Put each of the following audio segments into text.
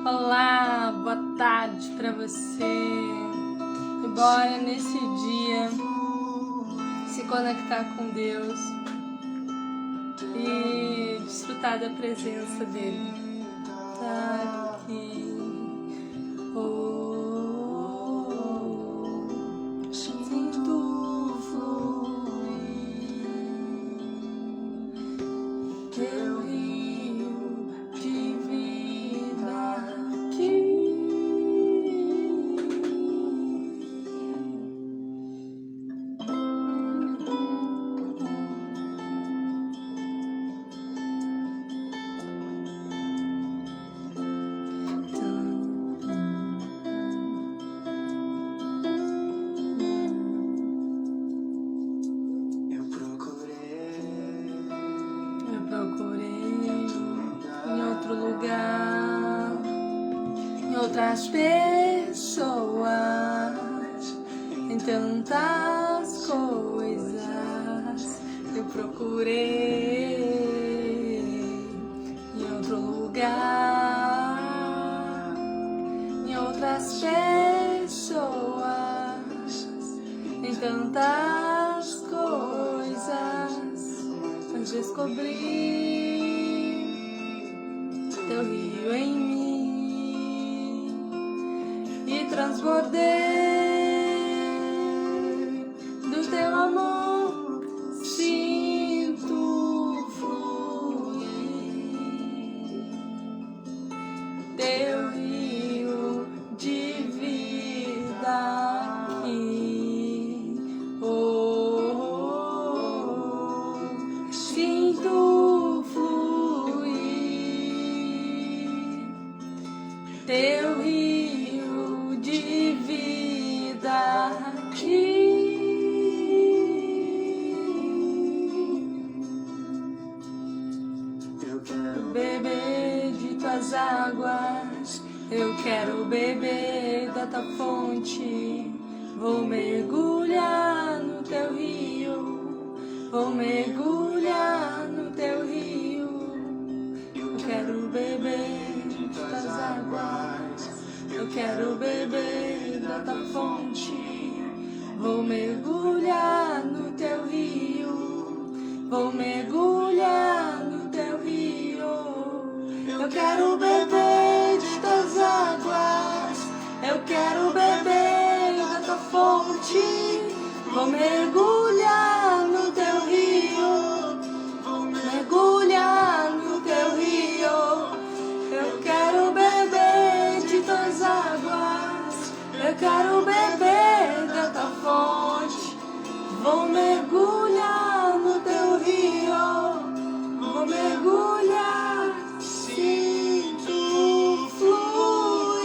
Olá, boa tarde para você. E bora nesse dia se conectar com Deus e desfrutar da presença dele. Tá aqui. Sinto fluir teu rio de vida aqui. Em outras pessoas, em tantas coisas eu procurei. Em outro lugar, em outras pessoas, em tantas coisas eu descobri teu rio em mim e transbordei do teu amor. Sinto fluir teu rio de vida aqui. Sinto teu rio de vida aqui. Eu quero beber de tuas águas, eu quero beber da tua fonte. Vou mergulhar no teu rio, vou mergulhar no teu rio. Eu quero beber de tuas águas, eu quero beber da tua fonte. Vou mergulhar no teu rio, vou mergulhar no teu rio. Eu quero beber de tuas águas, eu quero beber da tua fonte. Vou mergulhar no teu rio, vou mergulhar no teu rio. Eu quero beber de tuas águas, eu quero beber da tua fonte. Vou mergulhar no teu rio, vou mergulhar, sinto fluir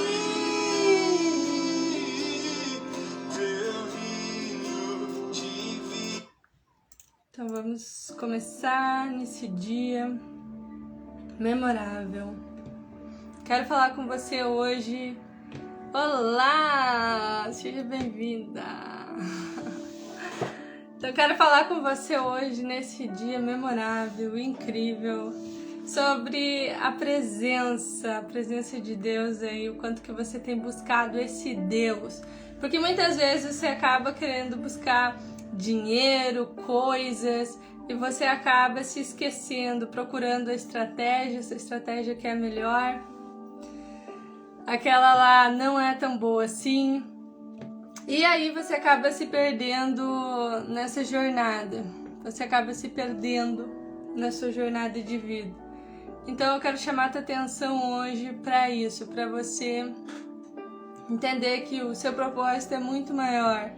teu rio de vida. Então vamos começar nesse dia memorável. Quero falar com você hoje. Olá! Seja bem-vinda! Então, quero falar com você hoje, nesse dia memorável, incrível, sobre a presença de Deus aí, o quanto que você tem buscado esse Deus. Porque muitas vezes você acaba querendo buscar dinheiro, coisas, e você acaba se esquecendo, procurando essa estratégia que é a melhor. Aquela lá não é tão boa assim. E aí você acaba se perdendo nessa jornada. Você acaba se perdendo na sua jornada de vida. Então eu quero chamar a tua atenção hoje para isso, para você entender que o seu propósito é muito maior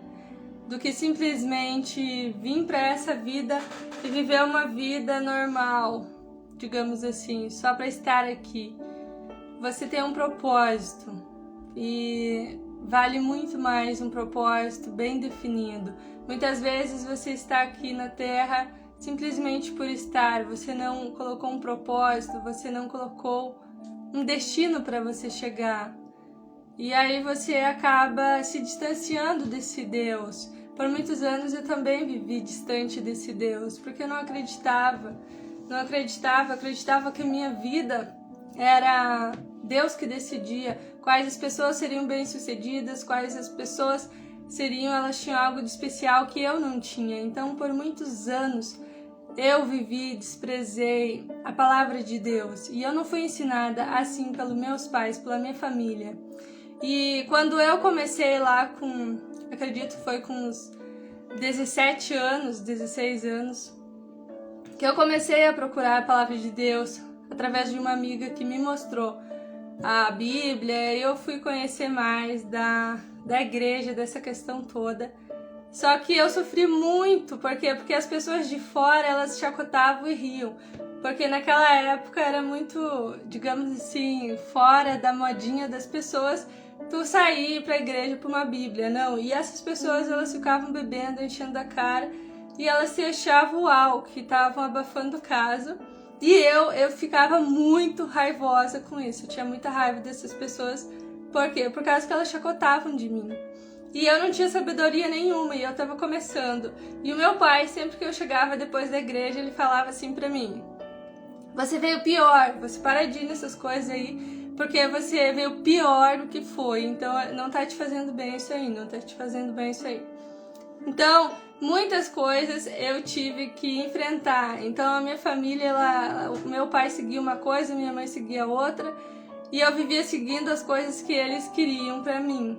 do que simplesmente vir para essa vida e viver uma vida normal, digamos assim, só para estar aqui. Você tem um propósito e vale muito mais um propósito bem definido. Muitas vezes você está aqui na Terra simplesmente por estar, você não colocou um propósito, você não colocou um destino para você chegar. E aí você acaba se distanciando desse Deus. Por muitos anos eu também vivi distante desse Deus, porque eu não acreditava que a minha vida era Deus que decidia quais as pessoas seriam bem-sucedidas, quais as pessoas elas tinham algo de especial que eu não tinha. Então, por muitos anos, eu vivi, desprezei a palavra de Deus. E eu não fui ensinada assim pelos meus pais, pela minha família. E quando eu comecei lá acredito que foi com uns 17 anos, 16 anos, que eu comecei a procurar a palavra de Deus através de uma amiga que me mostrou a Bíblia. Eu fui conhecer mais da igreja, dessa questão toda. Só que eu sofri muito, por quê? Porque as pessoas de fora, elas chacotavam e riam. Porque naquela época era muito, digamos assim, fora da modinha das pessoas tu sair pra igreja por uma Bíblia, não. E essas pessoas, elas ficavam bebendo, enchendo a cara, e elas se achavam uau, que estavam abafando o caso. E eu ficava muito raivosa com isso, eu tinha muita raiva dessas pessoas. Por quê? Por causa que elas chacotavam de mim. E eu não tinha sabedoria nenhuma, e eu tava começando. E o meu pai, sempre que eu chegava depois da igreja, ele falava assim pra mim: você veio pior, você para de ir nessas coisas aí, porque você veio pior do que foi. Então não tá te fazendo bem isso aí, não tá te fazendo bem isso aí. Então, muitas coisas eu tive que enfrentar. Então a minha família, o meu pai seguia uma coisa, minha mãe seguia outra, e eu vivia seguindo as coisas que eles queriam pra mim.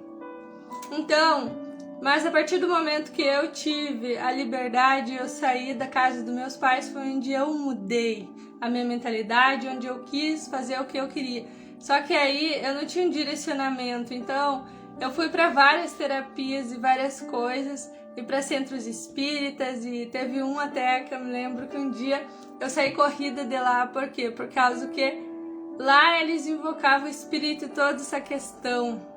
Então, mas a partir do momento que eu tive a liberdade, eu saí da casa dos meus pais, foi onde eu mudei a minha mentalidade, onde eu quis fazer o que eu queria. Só que aí eu não tinha um direcionamento, então eu fui para várias terapias e várias coisas, e para centros espíritas, e teve um até que eu me lembro que um dia eu saí corrida de lá. Por quê? Por causa que lá eles invocavam o espírito e toda essa questão.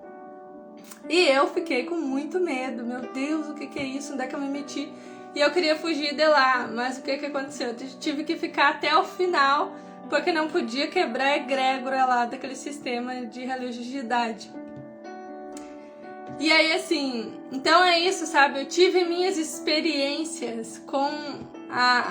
E eu fiquei com muito medo. Meu Deus, o que é isso? Onde é que eu me meti? E eu queria fugir de lá. Mas o que aconteceu? Eu tive que ficar até o final, porque não podia quebrar a egrégora lá daquele sistema de religiosidade. E aí, assim, então é isso, sabe? Eu tive minhas experiências com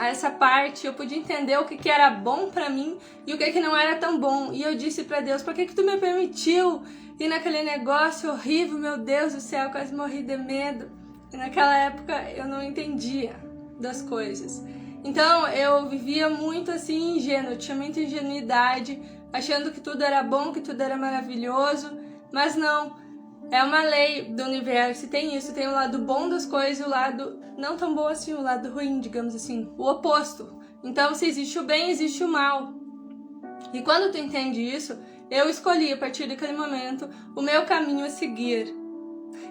essa parte. Eu podia entender o que era bom pra mim e o que não era tão bom. E eu disse pra Deus: por que tu me permitiu ir naquele negócio horrível? Meu Deus do céu, quase morri de medo. E naquela época eu não entendia das coisas. Então eu vivia muito assim, ingênuo, tinha muita ingenuidade, achando que tudo era bom, que tudo era maravilhoso. Mas não. É uma lei do universo, tem isso, tem o lado bom das coisas e o lado não tão bom assim, o lado ruim, digamos assim, o oposto. Então, se existe o bem, existe o mal. E quando tu entende isso, eu escolhi, a partir daquele momento, o meu caminho a seguir.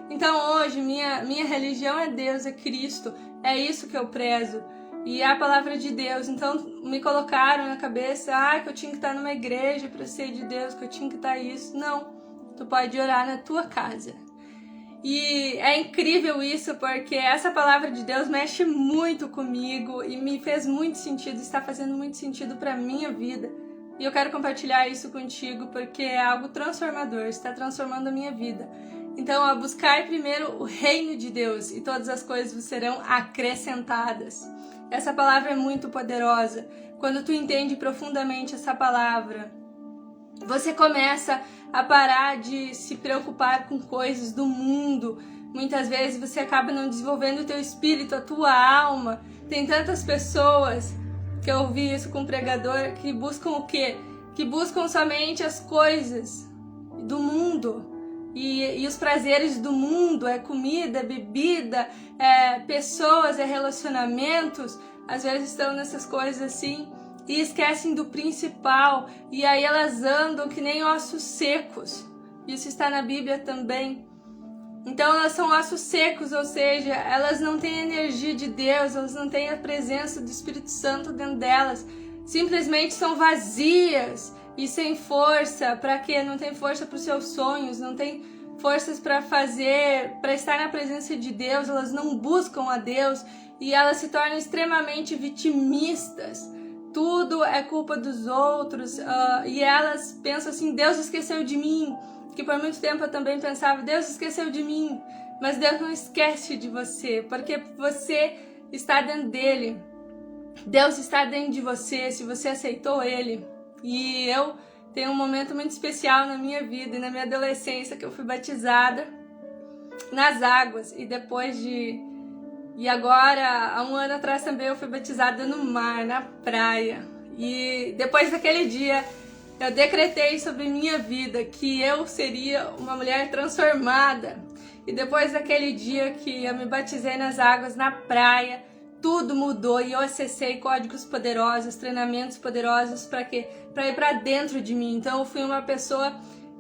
Então, hoje, minha religião é Deus, é Cristo, é isso que eu prezo. E é a palavra de Deus. Então, me colocaram na cabeça, que eu tinha que estar numa igreja para ser de Deus, que eu tinha que estar isso. Não. Tu pode orar na tua casa. E é incrível isso, porque essa palavra de Deus mexe muito comigo e me fez muito sentido, está fazendo muito sentido para minha vida. E eu quero compartilhar isso contigo, porque é algo transformador, está transformando a minha vida. Então, buscar primeiro o reino de Deus e todas as coisas serão acrescentadas. Essa palavra é muito poderosa. Quando tu entende profundamente essa palavra, você começa a parar de se preocupar com coisas do mundo. Muitas vezes você acaba não desenvolvendo o teu espírito, a tua alma. Tem tantas pessoas, que eu ouvi isso com um pregador, que buscam o quê? Que buscam somente as coisas do mundo. E os prazeres do mundo, é comida, é bebida, é pessoas, é relacionamentos. Às vezes estão nessas coisas assim e esquecem do principal, e aí elas andam que nem ossos secos. Isso está na Bíblia também. Então elas são ossos secos, ou seja, elas não têm a energia de Deus, elas não têm a presença do Espírito Santo dentro delas, simplesmente são vazias e sem força. Para quê? Não tem força para os seus sonhos, não tem forças para estar na presença de Deus, elas não buscam a Deus e elas se tornam extremamente vitimistas. Tudo é culpa dos outros, e elas pensam assim: Deus esqueceu de mim. Que por muito tempo eu também pensava: Deus esqueceu de mim. Mas Deus não esquece de você, porque você está dentro dele. Deus está dentro de você, se você aceitou ele. E eu tem um momento muito especial na minha vida e na minha adolescência que eu fui batizada nas águas. E agora, há um ano atrás também, eu fui batizada no mar, na praia. E depois daquele dia, eu decretei sobre minha vida que eu seria uma mulher transformada. E depois daquele dia que eu me batizei nas águas, na praia, tudo mudou e eu acessei códigos poderosos, treinamentos poderosos para quê? Para ir para dentro de mim. Então eu fui uma pessoa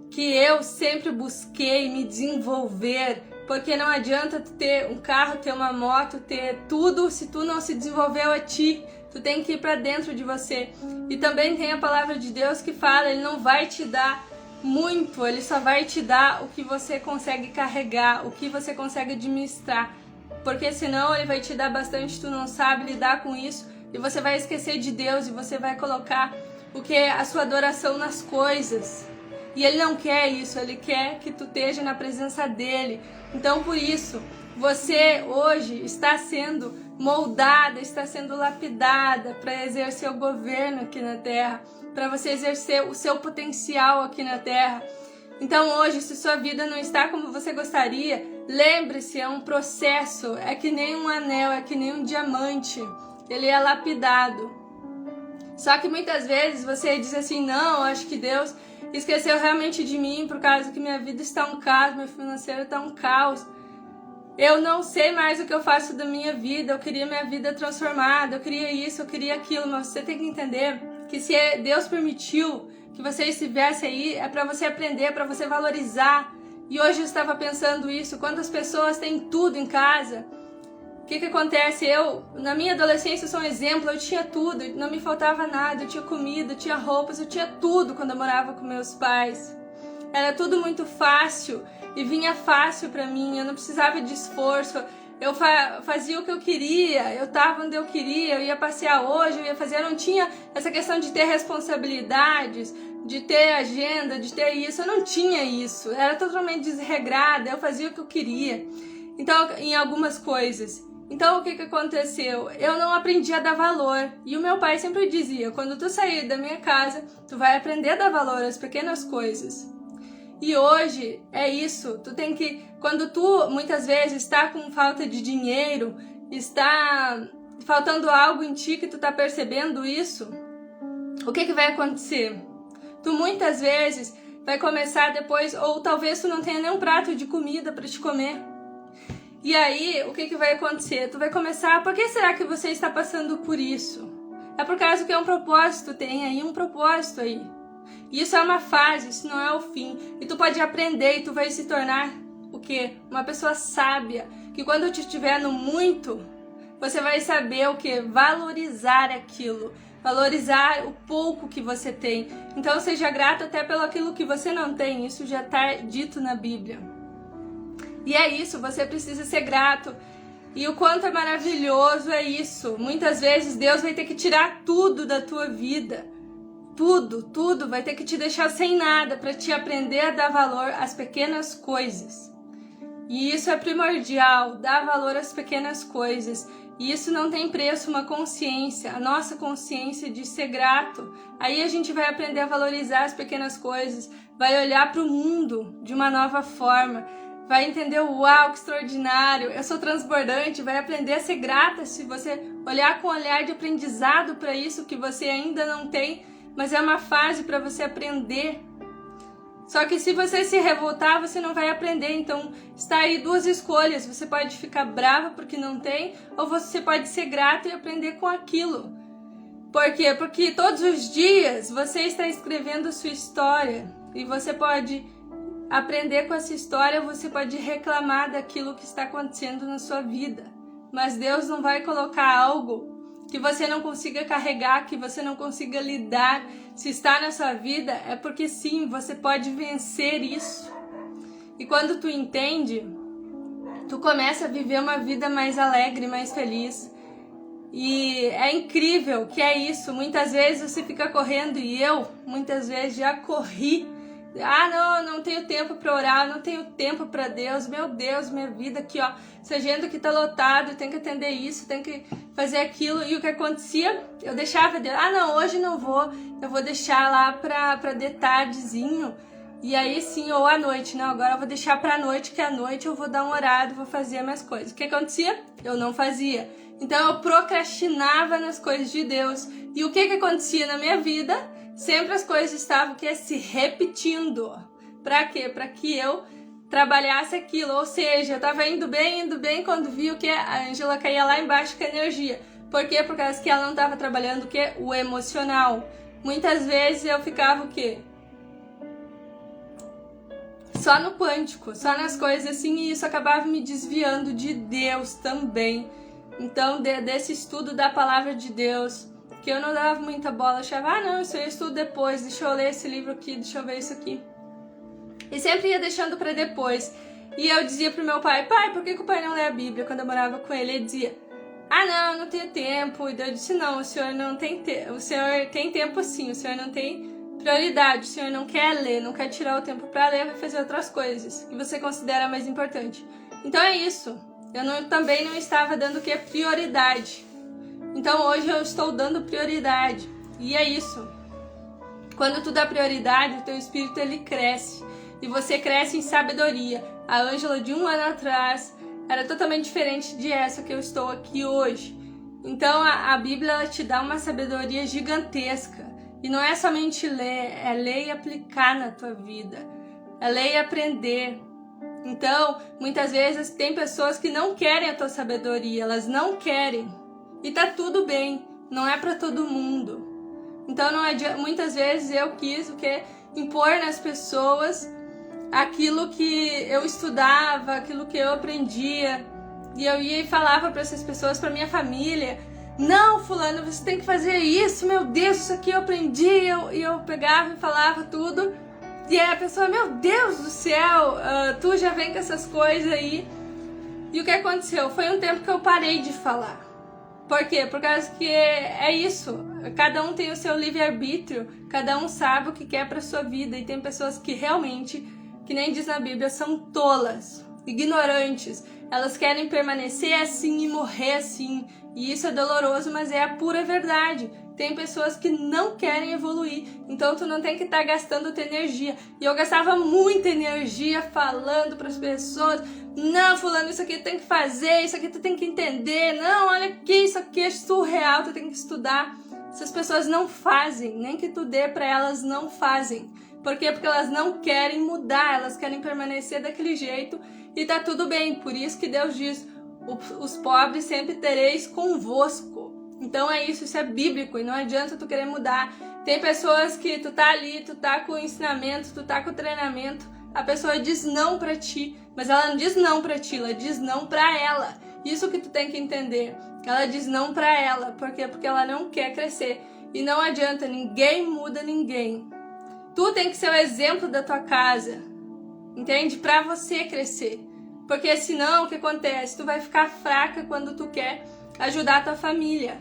que eu sempre busquei me desenvolver, porque não adianta tu ter um carro, ter uma moto, ter tudo, se tu não se desenvolveu a ti. Tu tem que ir para dentro de você. E também tem a palavra de Deus que fala, Ele não vai te dar muito, Ele só vai te dar o que você consegue carregar, o que você consegue administrar. Porque senão Ele vai te dar bastante, tu não sabe lidar com isso, e você vai esquecer de Deus, e você vai colocar a sua adoração nas coisas. E Ele não quer isso, Ele quer que tu esteja na presença dEle. Então por isso, você hoje está sendo moldada, está sendo lapidada para exercer o governo aqui na Terra, para você exercer o seu potencial aqui na Terra. Então hoje, se sua vida não está como você gostaria, lembre-se, é um processo, é que nem um anel, é que nem um diamante, ele é lapidado. Só que muitas vezes você diz assim, não, acho que Deus esqueceu realmente de mim por causa que minha vida está um caos, meu financeiro está um caos. Eu não sei mais o que eu faço da minha vida, eu queria minha vida transformada, eu queria isso, eu queria aquilo, mas você tem que entender que se Deus permitiu que você estivesse aí, é para você aprender, para você valorizar. E hoje eu estava pensando isso, quantas pessoas têm tudo em casa? O que acontece? Eu, na minha adolescência, eu sou um exemplo, eu tinha tudo, não me faltava nada, eu tinha comida, eu tinha roupas, eu tinha tudo quando eu morava com meus pais. Era tudo muito fácil e vinha fácil pra mim, eu não precisava de esforço, eu fazia o que eu queria, eu tava onde eu queria, eu ia passear hoje, eu ia fazer, eu não tinha essa questão de ter responsabilidades, de ter agenda, de ter isso, eu não tinha isso, era totalmente desregrada, eu fazia o que eu queria, então, em algumas coisas. Então, o que aconteceu? Eu não aprendi a dar valor. E o meu pai sempre dizia, quando tu sair da minha casa, tu vai aprender a dar valor às pequenas coisas. E hoje é isso. Tu tem que, quando tu muitas vezes está com falta de dinheiro, está faltando algo em ti que tu está percebendo isso, o que vai acontecer? Tu muitas vezes vai começar depois, ou talvez tu não tenha nem um prato de comida para te comer. E aí, o que vai acontecer? Tu vai começar, por que será que você está passando por isso? É por causa que é um propósito, tem aí um propósito aí. E isso é uma fase, isso não é o fim. E tu pode aprender e tu vai se tornar o quê? Uma pessoa sábia, que quando tu estiver no muito, você vai saber o quê? Valorizar aquilo, valorizar o pouco que você tem. Então seja grato até pelo aquilo que você não tem, isso já está dito na Bíblia. E é isso, você precisa ser grato. E o quanto é maravilhoso é isso. Muitas vezes Deus vai ter que tirar tudo da tua vida. Tudo. Vai ter que te deixar sem nada para te aprender a dar valor às pequenas coisas. E isso é primordial, dar valor às pequenas coisas. E isso não tem preço, uma consciência, a nossa consciência de ser grato. Aí a gente vai aprender a valorizar as pequenas coisas, vai olhar para o mundo de uma nova forma. Vai entender, uau, que extraordinário, eu sou transbordante, vai aprender a ser grata se você olhar com um olhar de aprendizado para isso que você ainda não tem, mas é uma fase para você aprender. Só que se você se revoltar, você não vai aprender, então está aí duas escolhas, você pode ficar brava porque não tem, ou você pode ser grato e aprender com aquilo. Por quê? Porque todos os dias você está escrevendo a sua história e você pode aprender com essa história, você pode reclamar daquilo que está acontecendo na sua vida. Mas Deus não vai colocar algo que você não consiga carregar, que você não consiga lidar. Se está na sua vida, é porque sim, você pode vencer isso. E quando tu entende, tu começa a viver uma vida mais alegre, mais feliz. E é incrível que é isso. Muitas vezes você fica correndo, e eu muitas vezes já corri Ah, não tenho tempo para orar, não tenho tempo para Deus. Meu Deus, minha vida aqui, ó, essa agenda aqui tá lotada, tem que atender isso, tem que fazer aquilo. E o que acontecia? Eu deixava Deus. Ah, não, hoje não vou. Eu vou deixar lá para de tardezinho. E aí sim, ou à noite, não, agora eu vou deixar pra noite, que à noite eu vou dar um horário, vou fazer as minhas coisas. O que acontecia? Eu não fazia. Então eu procrastinava nas coisas de Deus. E o que acontecia na minha vida? Sempre as coisas estavam se repetindo. Pra quê? Pra que eu trabalhasse aquilo. Ou seja, eu tava indo bem, quando viu que a Ângela caía lá embaixo com a energia. Por quê? Por causa que ela não tava trabalhando o quê? O emocional. Muitas vezes eu ficava o quê? Só no quântico, só nas coisas assim, e isso acabava me desviando de Deus também. Então, desse estudo da palavra de Deus, que eu não dava muita bola, achava, não, isso eu estudo depois, deixa eu ler esse livro aqui, deixa eu ver isso aqui. E sempre ia deixando para depois. E eu dizia pro meu pai, por que o pai não lê a Bíblia? Quando eu morava com ele, ele dizia, não, eu não tenho tempo. E eu disse, não, o senhor não tem tempo, o senhor tem tempo sim, o senhor não tem prioridade, o senhor não quer ler, não quer tirar o tempo para ler, vai fazer outras coisas que você considera mais importante. Então é isso, também não estava dando o que? Prioridade. Então hoje eu estou dando prioridade, e é isso. Quando tu dá prioridade, o teu espírito ele cresce, e você cresce em sabedoria. A Ângela de 1 ano atrás era totalmente diferente de essa que eu estou aqui hoje. Então a Bíblia ela te dá uma sabedoria gigantesca. E não é somente ler, é ler e aplicar na tua vida. É ler e aprender. Então, muitas vezes tem pessoas que não querem a tua sabedoria, elas não querem. E tá tudo bem, não é para todo mundo. Então, não adianta, muitas vezes eu quis impor nas pessoas aquilo que eu estudava, aquilo que eu aprendia. E eu ia e falava para essas pessoas, para minha família, não, fulano, você tem que fazer isso, meu Deus, isso aqui eu aprendi, e eu pegava e falava tudo, e aí a pessoa, meu Deus do céu, tu já vem com essas coisas aí. E o que aconteceu? Foi um tempo que eu parei de falar. Por quê? Por causa que é isso, cada um tem o seu livre-arbítrio, cada um sabe o que quer pra sua vida, e tem pessoas que realmente, que nem diz na Bíblia, são tolas, ignorantes, elas querem permanecer assim e morrer assim. E isso é doloroso, mas é a pura verdade. Tem pessoas que não querem evoluir, então tu não tem que estar gastando tua energia. E eu gastava muita energia falando para as pessoas, não, fulano, isso aqui tu tem que fazer, isso aqui tu tem que entender, não, olha aqui, isso aqui é surreal, tu tem que estudar. Essas pessoas não fazem, nem que tu dê para elas, não fazem. Por quê? Porque elas não querem mudar, elas querem permanecer daquele jeito e tá tudo bem. Por isso que Deus diz, os pobres sempre tereis convosco. Então é isso é bíblico e não adianta tu querer mudar. Tem pessoas que tu tá ali, tu tá com o ensinamento, tu tá com o treinamento, a pessoa diz não pra ti, mas ela não diz não pra ti, ela diz não pra ela. Isso que tu tem que entender. Ela diz não pra ela, por quê? Porque ela não quer crescer. E não adianta, ninguém muda ninguém. Tu tem que ser o exemplo da tua casa, entende? Pra você crescer. Porque senão, o que acontece? Tu vai ficar fraca quando tu quer ajudar a tua família.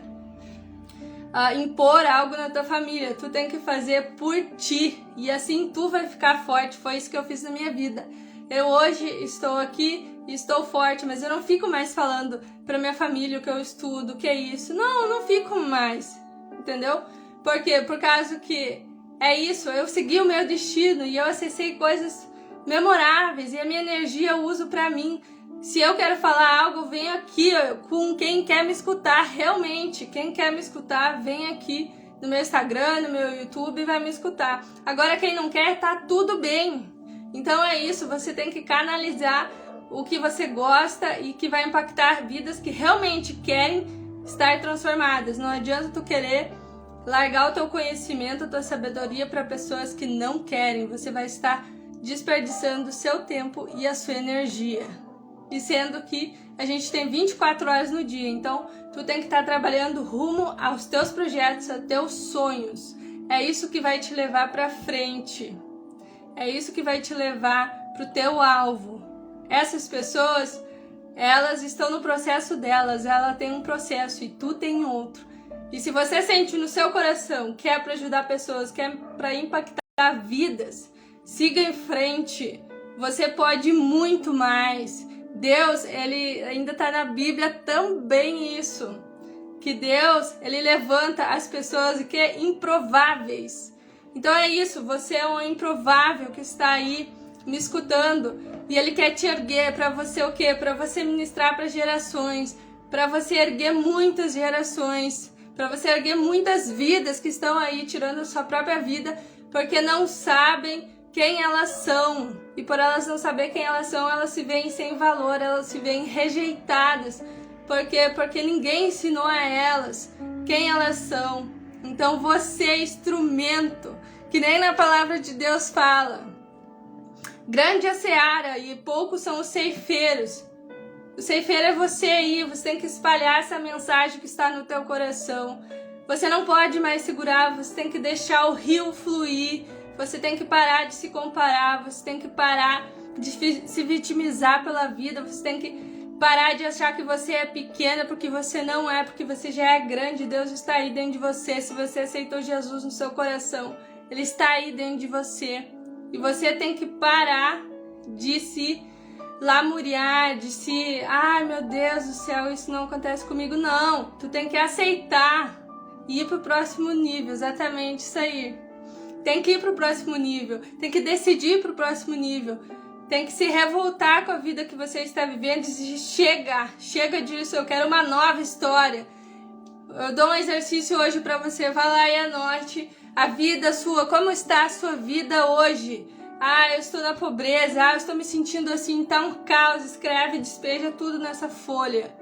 Impor algo na tua família. Tu tem que fazer por ti. E assim tu vai ficar forte. Foi isso que eu fiz na minha vida. Eu hoje estou aqui e estou forte, mas eu não fico mais falando pra minha família o que eu estudo, o que é isso. Não, eu não fico mais. Entendeu? Por quê? Por causa que é isso. Eu segui o meu destino e eu acessei coisas memoráveis. E a minha energia eu uso pra mim. Se eu quero falar algo, eu venho aqui com quem quer me escutar realmente. Quem quer me escutar, vem aqui no meu Instagram, no meu YouTube e vai me escutar. Agora quem não quer, tá tudo bem. Então é isso, você tem que canalizar o que você gosta e que vai impactar vidas que realmente querem estar transformadas. Não adianta tu querer largar o teu conhecimento, a tua sabedoria para pessoas que não querem. Você vai estar desperdiçando o seu tempo e a sua energia. E sendo que a gente tem 24 horas no dia, então tu tem que estar trabalhando rumo aos teus projetos, aos teus sonhos. É isso que vai te levar para frente. É isso que vai te levar pro teu alvo. Essas pessoas, elas estão no processo delas, ela tem um processo e tu tem outro. E se você sente no seu coração que é para ajudar pessoas, que é para impactar vidas, siga em frente, você pode muito mais. Deus, ele ainda está na Bíblia também isso, que Deus, ele levanta as pessoas que é improváveis. Então é isso, você é um improvável que está aí me escutando e ele quer te erguer para você o quê? Para você ministrar para gerações, para você erguer muitas gerações, para você erguer muitas vidas que estão aí tirando a sua própria vida porque não sabem quem elas são. E por elas não saber quem elas são, elas se veem sem valor, elas se veem rejeitadas. Por quê? Porque ninguém ensinou a elas quem elas são. Então você é instrumento, que nem na palavra de Deus fala. Grande é a seara e poucos são os ceifeiros. O ceifeiro é você aí, você tem que espalhar essa mensagem que está no teu coração. Você não pode mais segurar, você tem que deixar o rio fluir. Você tem que parar de se comparar, você tem que parar de se vitimizar pela vida, você tem que parar de achar que você é pequena porque você não é, porque você já é grande. Deus está aí dentro de você. Se você aceitou Jesus no seu coração, Ele está aí dentro de você. E você tem que parar de se lamuriar, de se... Ai, meu Deus do céu, isso não acontece comigo. Não, tu tem que aceitar e ir para o próximo nível, exatamente isso aí. Tem que ir para o próximo nível, tem que decidir para o próximo nível, tem que se revoltar com a vida que você está vivendo e dizer, chega disso, eu quero uma nova história. Eu dou um exercício hoje para você, vai lá e anote a vida sua, como está a sua vida hoje. Ah, eu estou na pobreza, eu estou me sentindo assim, tá um caos, escreve, despeja tudo nessa folha.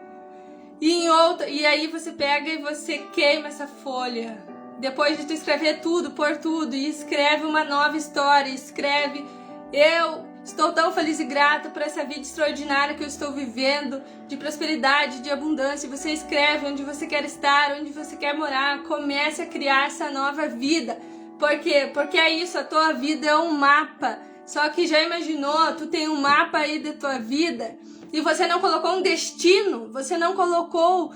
E aí você pega e você queima essa folha. Depois de tu escrever tudo, pôr tudo, e escreve uma nova história, escreve, eu estou tão feliz e grata por essa vida extraordinária que eu estou vivendo, de prosperidade, de abundância. Você escreve onde você quer estar, onde você quer morar, comece a criar essa nova vida. Por quê? Porque é isso, a tua vida é um mapa. Só que já imaginou, tu tem um mapa aí da tua vida e você não colocou um destino, você não colocou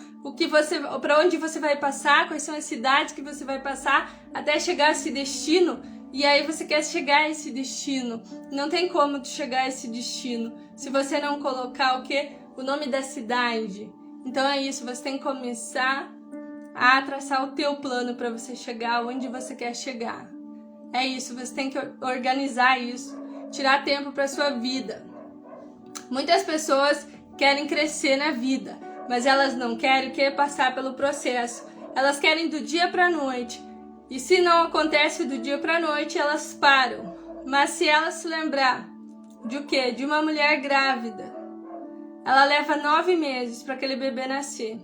para onde você vai passar, quais são as cidades que você vai passar até chegar a esse destino, e aí você quer chegar a esse destino. Não tem como tu chegar a esse destino se você não colocar o quê? O nome da cidade. Então é isso, você tem que começar a traçar o teu plano para você chegar onde você quer chegar. É isso, você tem que organizar isso, tirar tempo para sua vida. Muitas pessoas querem crescer na vida, mas elas não querem passar pelo processo. Elas querem do dia para a noite. E se não acontece do dia para a noite, elas param. Mas se ela se lembrar de o quê? De uma mulher grávida, ela leva 9 meses para aquele bebê nascer.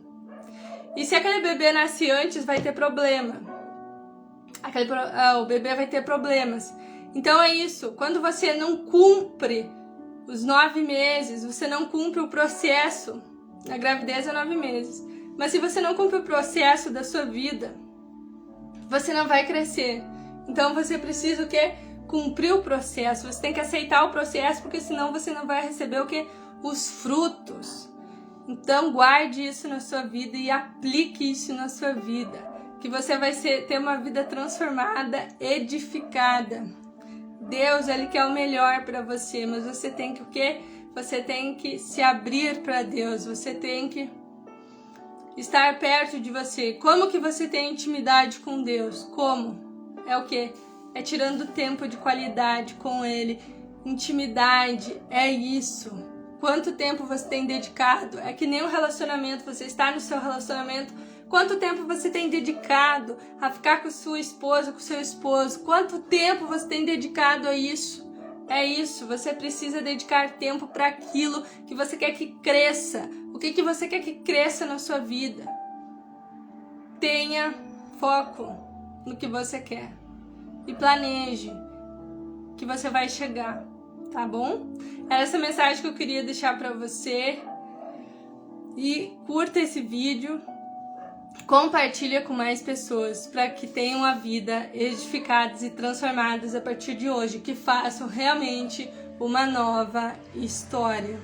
E se aquele bebê nascer antes, vai ter problema. O bebê vai ter problemas. Então é isso. Quando você não cumpre os 9 meses, você não cumpre o processo. A gravidez é 9 meses. Mas se você não cumpre o processo da sua vida, você não vai crescer. Então você precisa o quê? Cumprir o processo. Você tem que aceitar o processo, porque senão você não vai receber o quê? Os frutos. Então guarde isso na sua vida e aplique isso na sua vida. Que você vai ter uma vida transformada, edificada. Deus, Ele quer o melhor para você, mas você tem que o quê? Você tem que se abrir para Deus, você tem que estar perto de você. Como que você tem intimidade com Deus? Como? É o quê? É tirando tempo de qualidade com Ele. Intimidade, é isso. Quanto tempo você tem dedicado? É que nem um relacionamento, você está no seu relacionamento. Quanto tempo você tem dedicado a ficar com sua esposa, com seu esposo? Quanto tempo você tem dedicado a isso? É isso, você precisa dedicar tempo para aquilo que você quer que cresça. O que você quer que cresça na sua vida? Tenha foco no que você quer e planeje que você vai chegar, tá bom? Era essa mensagem que eu queria deixar para você. E curta esse vídeo. Compartilha com mais pessoas para que tenham a vida edificadas e transformadas a partir de hoje, que façam realmente uma nova história.